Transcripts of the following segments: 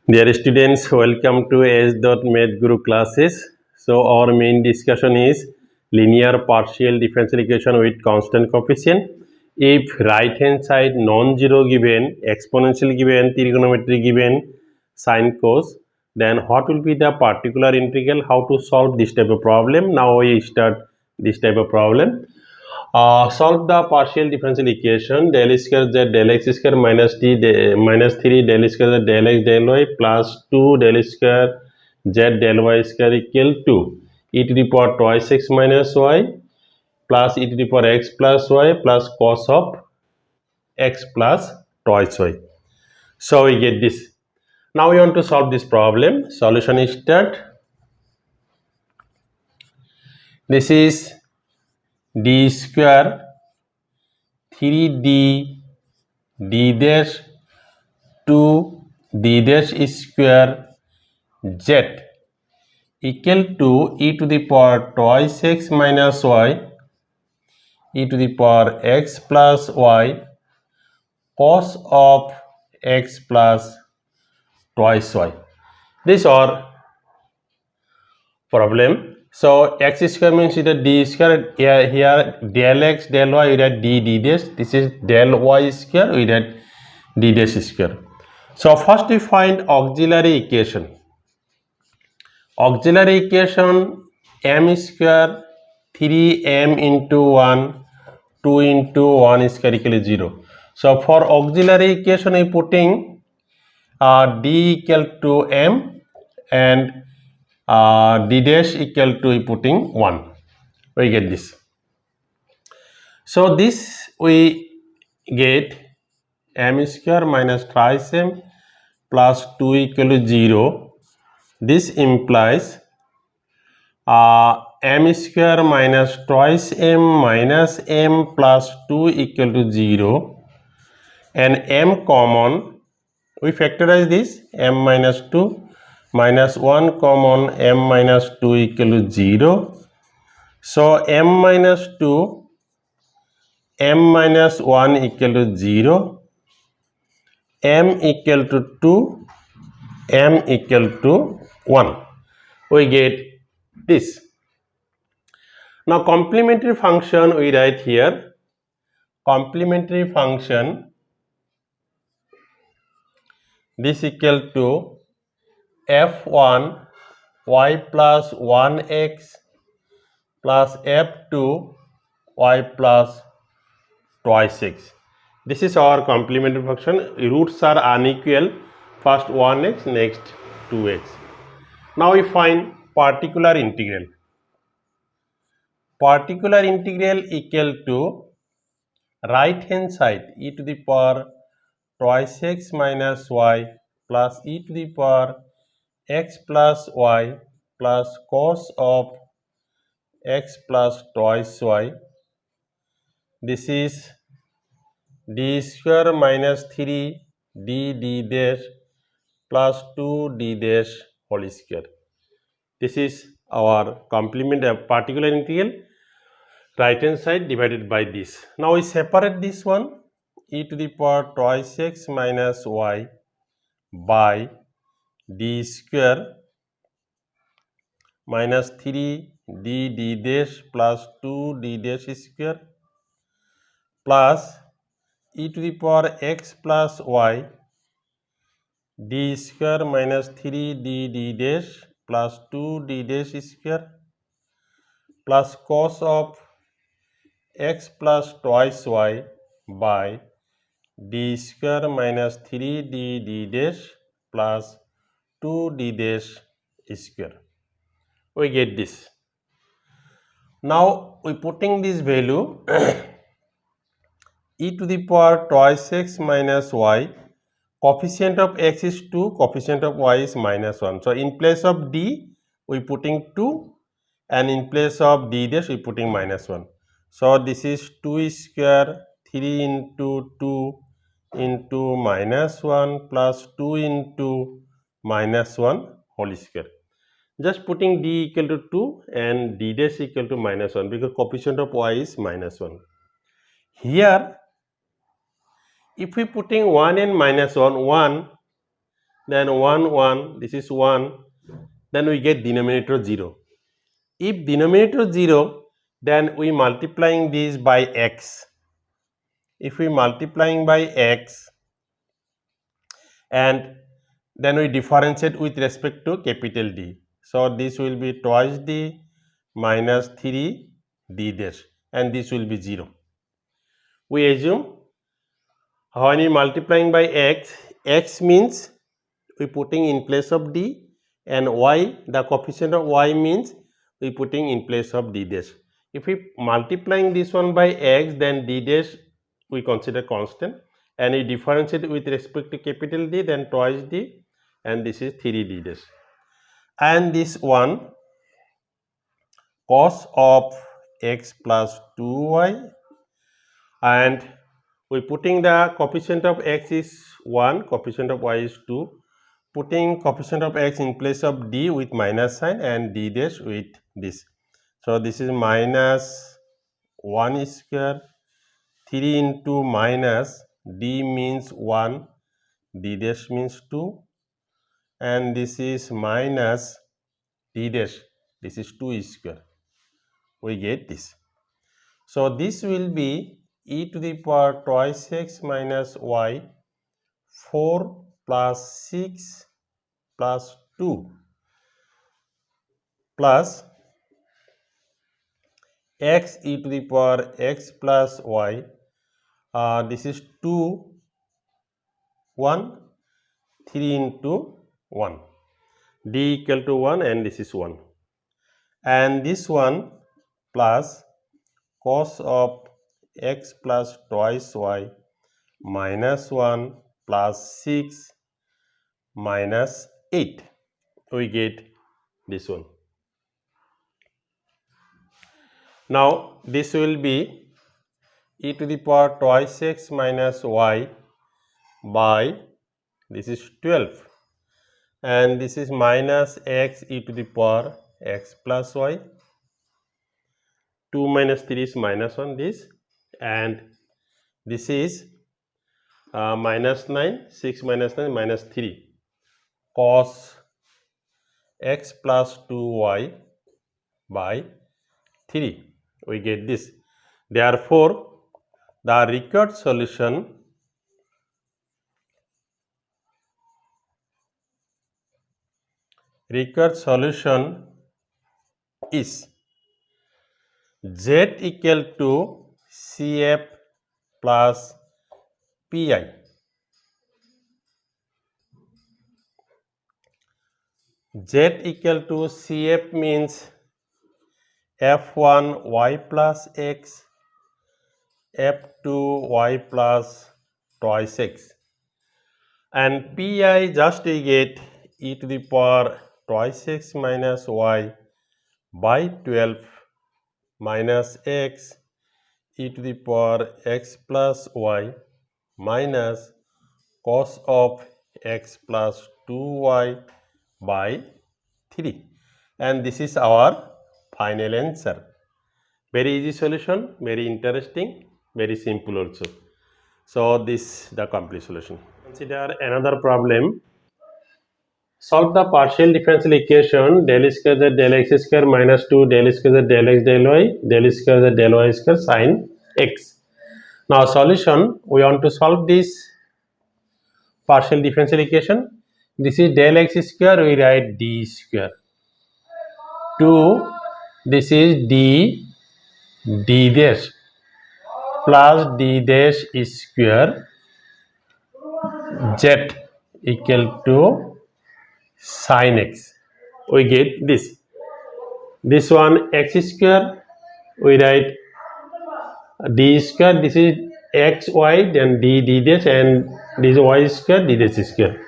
Dear students, welcome to s.mathguru classes. So our main discussion is linear partial differential equation with constant coefficient. If right hand side non-zero given, exponential given, trigonometry given, sine cos, then what will be the particular integral? How to solve this type of problem? Now we start this type of problem. Solve the partial differential equation del square z del x square minus minus 3 del square z del x del y plus 2 del square z del y square equal to e to the power twice x minus y plus e to the power x plus y plus cos of x plus twice y. So we get this. Now we want to solve this problem. Solution is start. This is d square 3d d dash 2 d dash square z equal to e to the power twice x minus y e to the power x plus y cos of x plus twice y. This our problem. So x square means it is d square. Here del x del y we had d dash. This is del y square we had d dash square. So first we find auxiliary equation. Auxiliary equation m square 3m into 1 2 into 1 square equal to 0. So for auxiliary equation we putting d equal to m and d dash equal to we putting 1. We get this. So this we get m square minus thrice m plus 2 equal to 0. This implies m square minus twice m minus m plus 2 equal to 0 and m common. We factorize this m minus 2 minus 1 common m minus 2 equal to 0. So m minus 2 m minus 1 equal to 0, m equal to 2, m equal to 1. We get this. Now complementary function we write here. Complementary function this equal to f1 y plus 1x plus f2 y plus twice x. This is our complementary function. Roots are unequal. First 1x, next 2x. Now we find particular integral. Particular integral equal to right hand side e to the power twice x minus y plus e to the power x plus y plus cos of x plus twice y. This is d square minus 3 d dash plus 2 d dash whole square. This is our complement of particular integral. Right hand side divided by this. Now we separate this one e to the power twice x minus y by d square minus 3 d dash plus 2 d dash square plus e to the power x plus y d square minus 3 d dash plus 2 d dash square plus cos of x plus twice y by d square minus 3 d dash plus 2 d dash square. We get this. Now we putting this value e to the power twice x minus y. Coefficient of x is 2, coefficient of y is minus 1. So in place of d we putting 2 and in place of d dash we putting minus 1. So this is 2 square 3 into 2 into minus 1 plus 2 into minus 1 whole square. Just putting d equal to 2 and d dash equal to minus 1 because coefficient of y is minus 1. Here if we putting 1 and minus 1, 1 then 1 1, this is 1, then we get denominator 0. If denominator 0, then we multiplying this by x. If we multiplying by x and then we differentiate with respect to capital D. So this will be twice D minus 3 D dash, and this will be 0. We assume when we multiplying by x, x means we putting in place of D, and y, the coefficient of y means we putting in place of D dash. If we multiplying this one by x, then D dash we consider constant, and we differentiate with respect to capital D, then twice D, and this is 3 D dash. And this one cos of x plus 2y, and we putting the coefficient of x is 1, coefficient of y is 2, putting coefficient of x in place of D with minus sign and D dash with this. So this is minus 1 square, 3 into minus D means 1, D dash means 2, and this is minus D dash, this is 2 square. We get this. So this will be e to the power twice x minus y, 4 plus 6 plus 2 plus x e to the power x plus y, this is 2, 1, 3 into 1, d equal to 1, and this is 1, and this one plus cos of x plus twice y minus 1 plus 6 minus 8, we get this one. Now this will be e to the power twice x minus y by, this is 12, and this is minus x e to the power x plus y, 2 minus 3 is minus 1, this, and this is minus 9, 6 minus 9 minus 3, cos x plus 2y by 3, we get this. Therefore, the required solution is z equal to CF plus PI. Z equal to CF means F1 y plus x, F2 y plus twice x, and Pi just we get e to the power twice x minus y by 12 minus x e to the power x plus y minus cos of x plus 2y by 3, and this is our final answer. Very easy solution, very interesting, very simple also. So this the complete solution. Consider another problem. Solve the partial differential equation del square z del x square minus 2 del square z del x del y del square z del y square sin x. Now solution, we want to solve this partial differential equation. This is del x square, we write d square. 2, this is d dash plus d dash square z equal to sin x. We get this. This one x square, we write d square, this is x y, then d dash, and this y square, d dash square.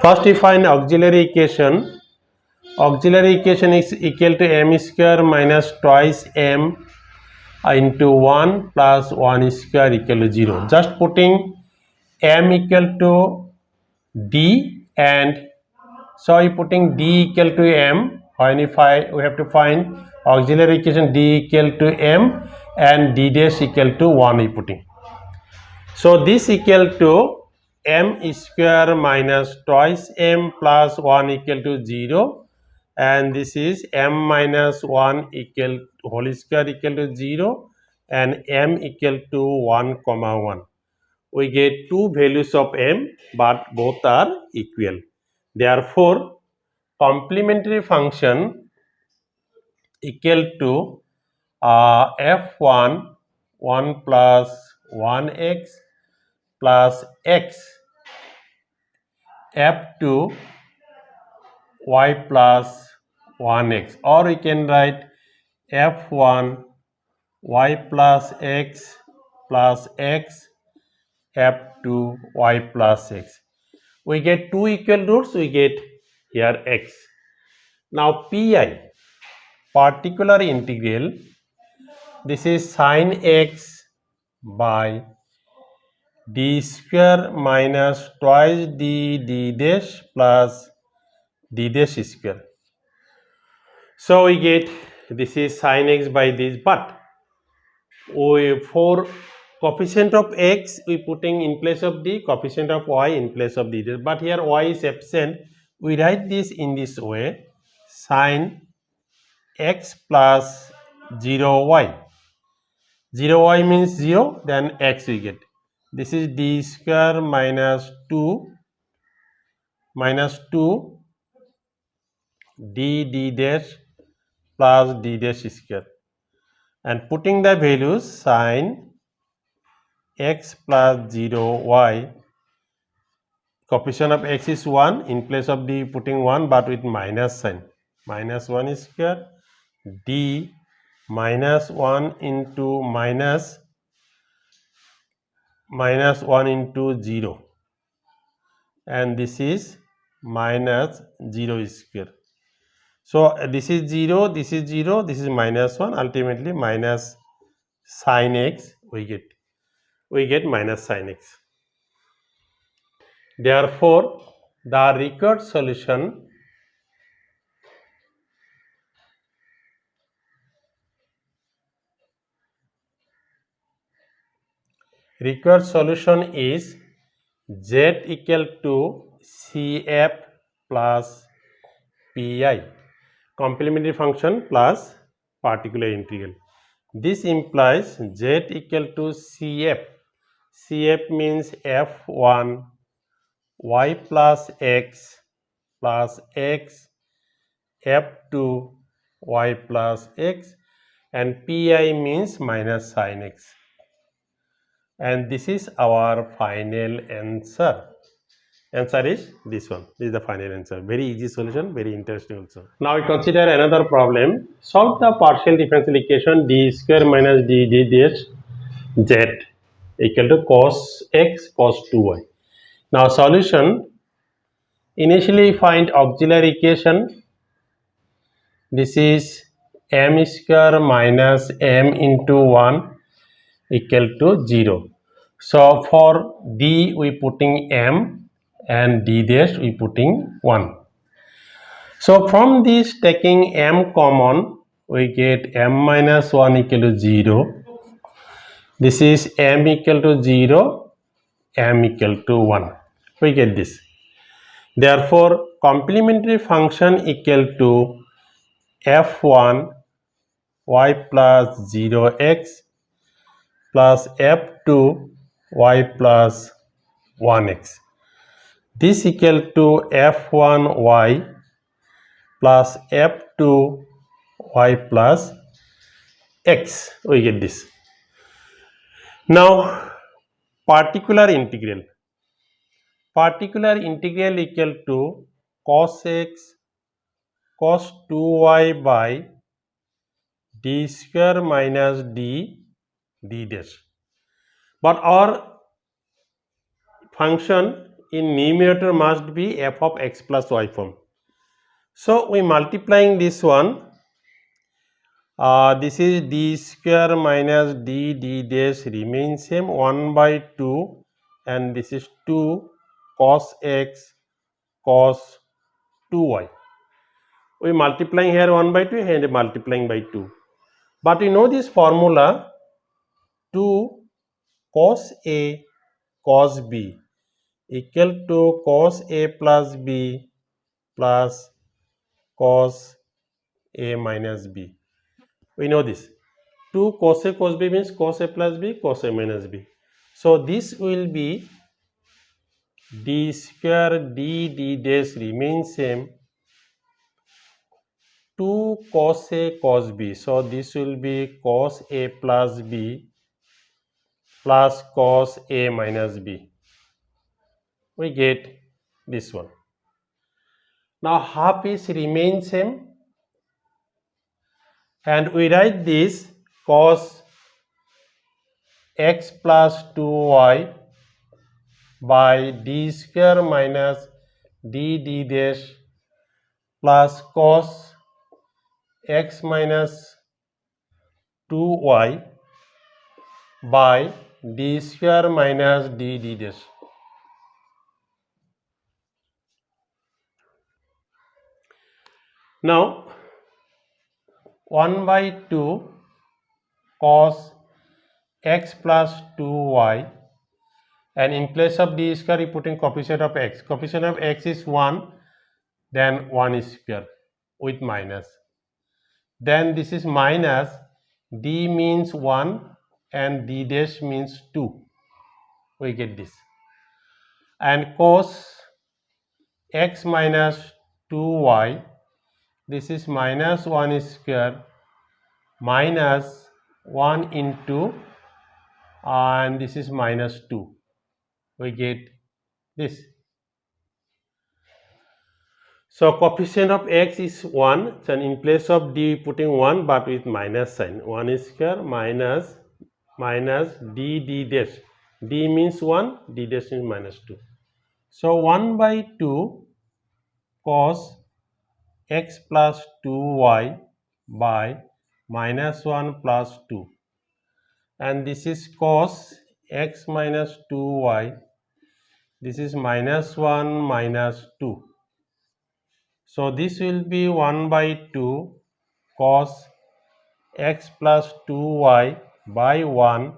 First we find auxiliary equation. Auxiliary equation is equal to m square minus twice m into 1 plus 1 square equal to 0. Just putting m equal to d, and so we putting d equal to m. When we have to find auxiliary equation d equal to m and d dash equal to 1 we putting. So this equal to m square minus twice m plus 1 equal to 0, and this is m minus 1 equal whole square equal to 0 and m equal to 1 comma 1. We get two values of m, but both are equal. Therefore, complementary function equal to f1 1 plus 1x plus x f2 y plus 1x, or we can write f1 y plus x plus x f2 y plus x. We get two equal roots, we get here x. Now pi, particular integral, this is sin x by d square minus twice d dash plus d dash square. So we get this is sin x by this, but for coefficient of x we putting in place of d, coefficient of y in place of d, but here y is absent. We write this in this way: sin x plus 0y. 0y means 0, then x we get. This is d square minus 2 d dash plus d dash square, and putting the values sin x plus 0y, coefficient of x is 1, in place of d putting 1 but with minus sign, minus 1 square d minus 1 into minus 1 into 0, and this is minus 0 square. So this is 0, this is 0, this is minus 1, ultimately minus sin x we get minus sin x. Therefore, the required solution is z equal to cf plus pi, complementary function plus particular integral. This implies z equal to cf. Cf means f1 y plus x plus x f2 y plus x, and pi means minus sin x. And this is our final answer. Answer is this one. This is the final answer. Very easy solution, very interesting also. Now we consider another problem. Solve the partial differential equation d square minus d dash z equal to cos x cos 2y. Now solution, initially find auxiliary equation. This is m square minus m into 1 equal to 0. So for d we putting m and d dash we putting 1. So from this taking m common, we get m minus 1 equal to 0. This is m equal to 0, m equal to 1. We get this. Therefore, complementary function equal to f1 y plus 0x plus f2 y plus 1x. This equal to f1 y plus f2 y plus x. We get this. Now particular integral equal to cos x cos 2y by d square minus d dash. But our function in numerator must be f of x plus y form. So we multiplying this one. This is d square minus d dash remains same 1 by 2, and this is 2 cos x cos 2y. We multiplying here 1 by 2 and multiplying by 2. But we know this formula 2 cos A cos B equal to cos A plus B plus cos A minus B. We know this. 2 cos A cos B means cos A plus B, cos A minus B. So this will be D²-2D dash remains same, 2 cos A cos B. So this will be cos A plus B plus cos A minus B. We get this one. Now half is remain same, and we write this cos x plus 2y by d square minus dd dash plus cos x minus 2y by d square minus dd dash. Now 1 by 2 cos x plus 2y, and in place of d square we putting coefficient of x. Coefficient of x is 1, then 1 square with minus. Then this is minus, d means 1 and d dash means 2. We get this. And cos x minus 2y, this is minus 1 square minus 1 into, and this is minus 2. We get this. So coefficient of x is 1, so in place of d putting 1 but with minus sign. 1 square minus d dash. D means 1, d dash means minus 2. So 1 by 2 cos x plus 2y by minus 1 plus 2, and this is cos x minus 2y, this is minus 1 minus 2. So this will be 1 by 2 cos x plus 2y by 1,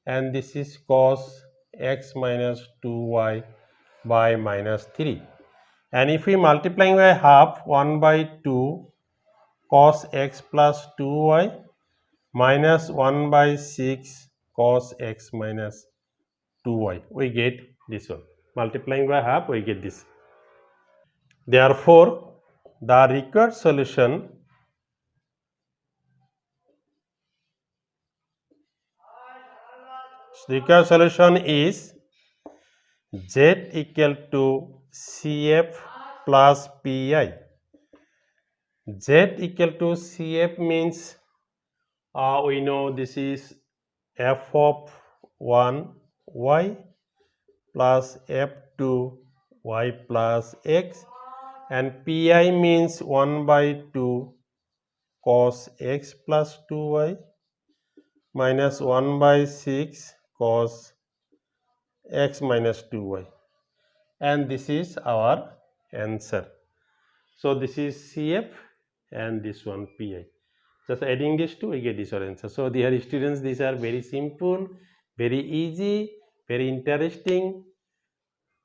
and this is cos x minus 2y by minus 3. And if we multiplying by half, 1 by 2 cos x plus 2y minus 1 by 6 cos x minus 2y. We get this one. Multiplying by half, we get this. Therefore, the required solution is Z equal to CF plus PI. Z equal to CF means we know this is f of 1 y plus f2 y plus x, and pi means 1 by 2 cos x plus 2y minus 1 by 6 cos x minus 2y, and this is our answer. So this is CF and this one pi. Just adding these two, we get this answer. So dear students, these are very simple, very easy, very interesting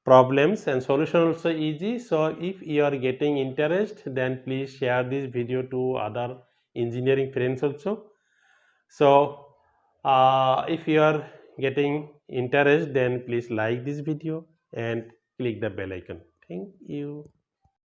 problems, and solution also easy. So if you are getting interest, then please share this video to other engineering friends also. So if you are getting interest, then please like this video and click the bell icon. Thank you.